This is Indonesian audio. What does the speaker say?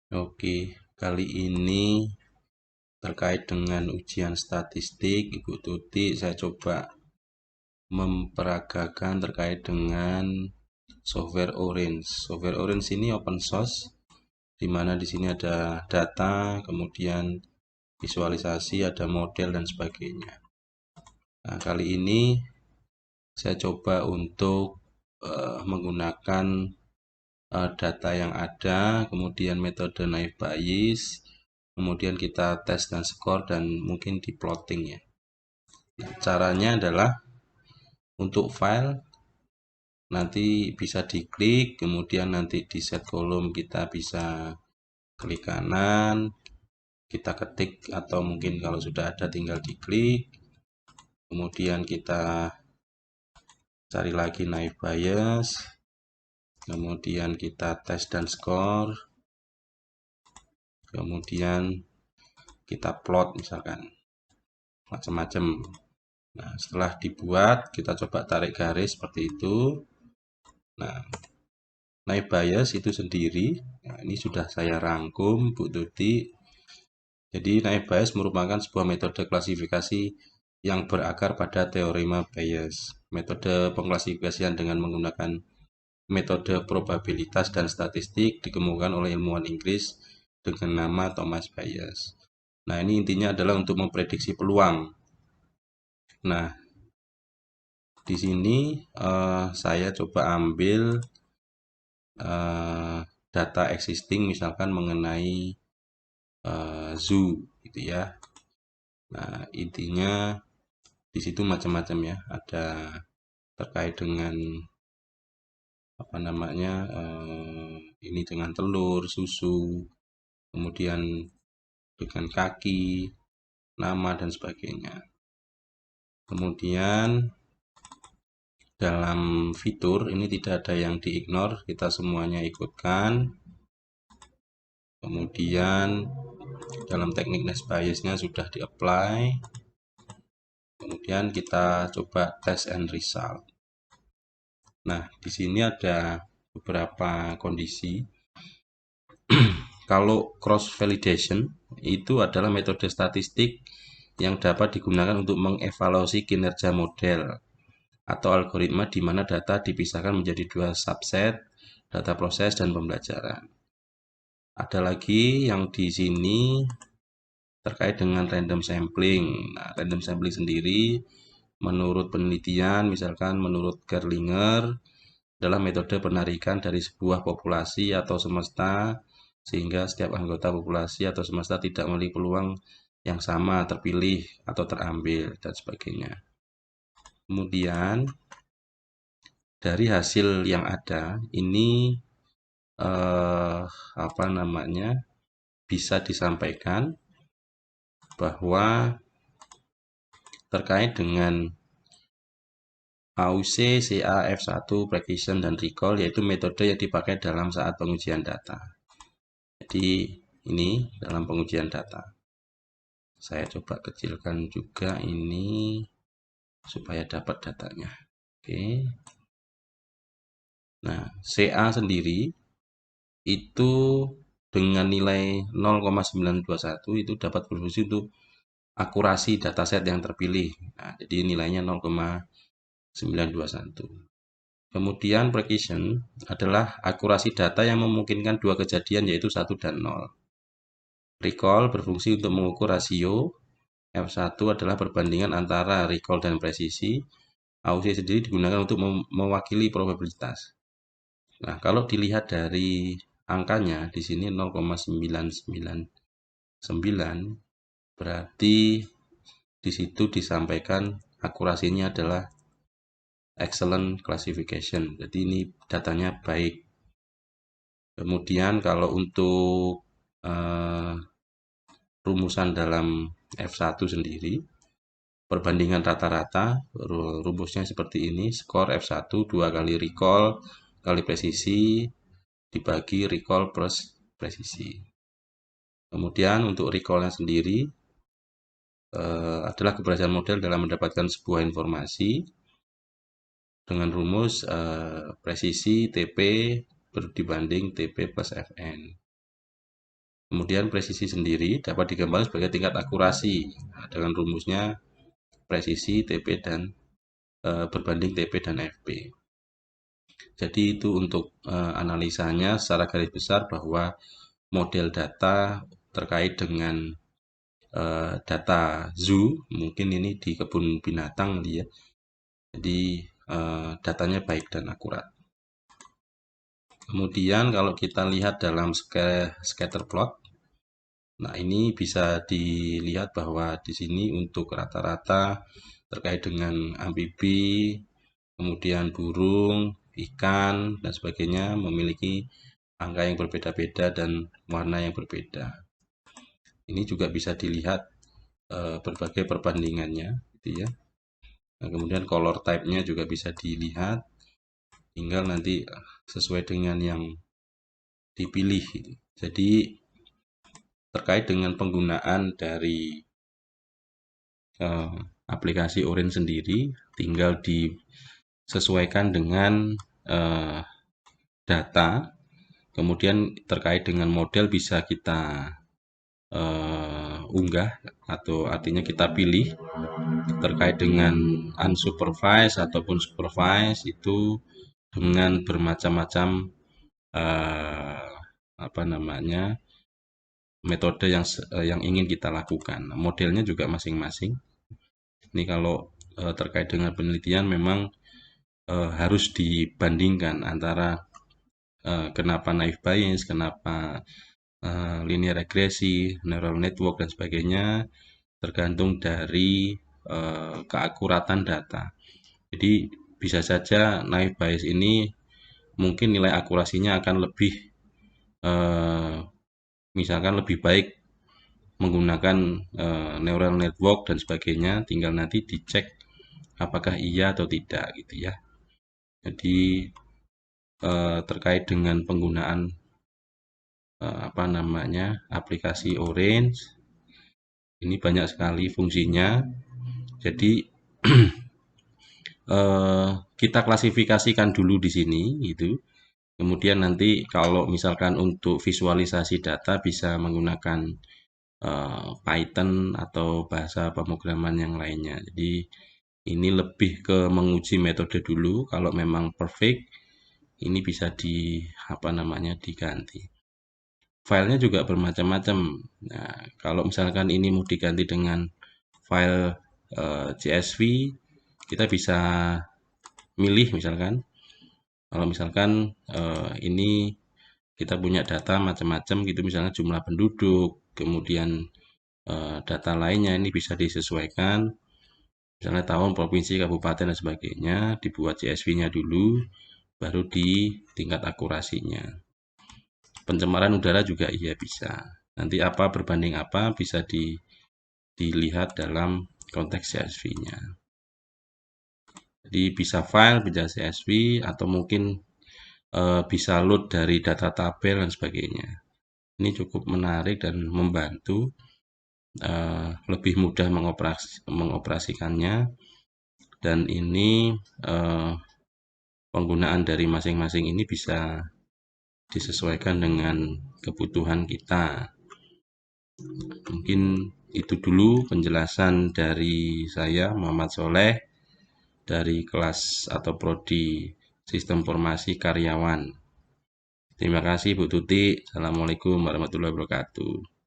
Oke, kali ini terkait dengan ujian statistik, Ibu Tuti, saya coba memperagakan terkait dengan software Orange. Software Orange ini open source, di mana di sini ada data, kemudian visualisasi, ada model dan sebagainya. Nah, kali ini saya coba untuk menggunakan data yang ada, kemudian metode naive Bayes, kemudian kita tes dan skor dan mungkin di plotting ya. Nah, caranya adalah untuk file nanti bisa diklik, kemudian nanti di set kolom kita bisa klik kanan, kita ketik atau mungkin kalau sudah ada tinggal diklik, kemudian kita cari lagi naive Bayes, kemudian kita tes dan skor, kemudian kita plot misalkan macam-macam. Nah, setelah dibuat kita coba tarik garis seperti itu. Nah, naive Bayes itu sendiri, nah ini sudah saya rangkum Bu Tuti. Jadi naive Bayes merupakan sebuah metode klasifikasi yang berakar pada teorema Bayes. Metode pengklasifikasian dengan menggunakan metode probabilitas dan statistik dikemukakan oleh ilmuwan Inggris dengan nama Thomas Bayes. Nah, ini intinya adalah untuk memprediksi peluang. Nah, di sini saya coba ambil data existing misalkan mengenai zoo gitu ya. Nah, intinya di situ macam-macam ya. Ada terkait dengan apa namanya ini dengan telur, susu, kemudian dengan kaki, nama dan sebagainya. Kemudian dalam fitur ini tidak ada yang diignore, kita semuanya ikutkan. Kemudian dalam teknik naive Bayesnya sudah di-apply. Kemudian kita coba test and result. Nah, di sini ada beberapa kondisi. Kalau cross validation itu adalah metode statistik yang dapat digunakan untuk mengevaluasi kinerja model atau algoritma di mana data dipisahkan menjadi dua subset, data proses dan pembelajaran. Ada lagi yang di sini terkait dengan random sampling. Nah, random sampling sendiri menurut penelitian, misalkan menurut Gerlinger, adalah metode penarikan dari sebuah populasi atau semesta sehingga setiap anggota populasi atau semesta tidak memiliki peluang yang sama terpilih atau terambil dan sebagainya. Kemudian dari hasil yang ada ini apa namanya bisa disampaikan bahwa terkait dengan AUC, CA, F1, precision, dan recall yaitu metode yang dipakai dalam saat pengujian data. Jadi ini dalam pengujian data. Saya coba kecilkan juga ini supaya dapat datanya. Oke. Nah, CA sendiri itu dengan nilai 0,921 itu dapat berfungsi untuk akurasi dataset yang terpilih. Nah, jadi nilainya 0,921. Kemudian precision adalah akurasi data yang memungkinkan dua kejadian yaitu 1 dan 0. Recall berfungsi untuk mengukur rasio. F1 adalah perbandingan antara recall dan presisi. AUC sendiri digunakan untuk mewakili probabilitas. Nah, kalau dilihat dari angkanya di sini 0,999 berarti di situ disampaikan akurasinya adalah excellent classification. Jadi ini datanya baik. Kemudian kalau untuk rumusan dalam F1 sendiri, perbandingan rata-rata, rumusnya seperti ini, skor F1 2 kali recall kali presisi dibagi recall plus presisi. Kemudian untuk recallnya sendiri adalah keberhasilan model dalam mendapatkan sebuah informasi dengan rumus presisi TP dibanding TP plus Fn. Kemudian presisi sendiri dapat digambarkan sebagai tingkat akurasi dengan rumusnya presisi TP dan berbanding TP dan FP. Jadi itu untuk analisanya secara garis besar bahwa model data terkait dengan data zoo, mungkin ini di kebun binatang ya. Jadi datanya baik dan akurat. Kemudian kalau kita lihat dalam scatter plot, nah ini bisa dilihat bahwa di sini untuk rata-rata terkait dengan amfibi, kemudian burung, ikan, dan sebagainya memiliki angka yang berbeda-beda dan warna yang berbeda. Ini juga bisa dilihat berbagai perbandingannya, gitu ya. Nah, kemudian color type-nya juga bisa dilihat, tinggal nanti sesuai dengan yang dipilih. Gitu. Jadi terkait dengan penggunaan dari aplikasi Orange sendiri, tinggal disesuaikan dengan data. Kemudian terkait dengan model bisa kita unggah atau artinya kita pilih terkait dengan unsupervised ataupun supervised itu dengan bermacam-macam apa namanya metode yang ingin kita lakukan. Modelnya juga masing-masing. Ini kalau terkait dengan penelitian memang harus dibandingkan antara kenapa naive Bayes, kenapa linear regresi, neural network dan sebagainya tergantung dari keakuratan data. Jadi bisa saja naive Bayes ini mungkin nilai akurasinya akan lebih misalkan lebih baik menggunakan neural network dan sebagainya, tinggal nanti dicek apakah iya atau tidak gitu ya. Jadi terkait dengan penggunaan apa namanya aplikasi Orange ini banyak sekali fungsinya. Jadi kita klasifikasikan dulu di sini gitu. Kemudian nanti kalau misalkan untuk visualisasi data bisa menggunakan Python atau bahasa pemrograman yang lainnya. Jadi ini lebih ke menguji metode dulu. Kalau memang perfect, ini bisa apa namanya diganti. Filenya juga bermacam-macam. Nah, kalau misalkan ini mau diganti dengan file CSV, kita bisa milih misalkan. Kalau misalkan ini kita punya data macam-macam gitu, misalnya jumlah penduduk, kemudian data lainnya ini bisa disesuaikan. Misalnya tahun, provinsi, kabupaten, dan sebagainya, dibuat CSV-nya dulu, baru di tingkat akurasinya. Pencemaran udara juga iya bisa. Nanti apa berbanding apa bisa dilihat dalam konteks CSV-nya. Jadi bisa file, bisa CSV, atau mungkin bisa load dari data tabel dan sebagainya. Ini cukup menarik dan membantu lebih mudah mengoperasikannya. Dan ini penggunaan dari masing-masing ini bisa disesuaikan dengan kebutuhan kita. Mungkin itu dulu penjelasan dari saya Muhammad Soleh dari kelas atau prodi Sistem Informasi Karyawan. Terima kasih Bu Tuti. Assalamualaikum warahmatullahi wabarakatuh.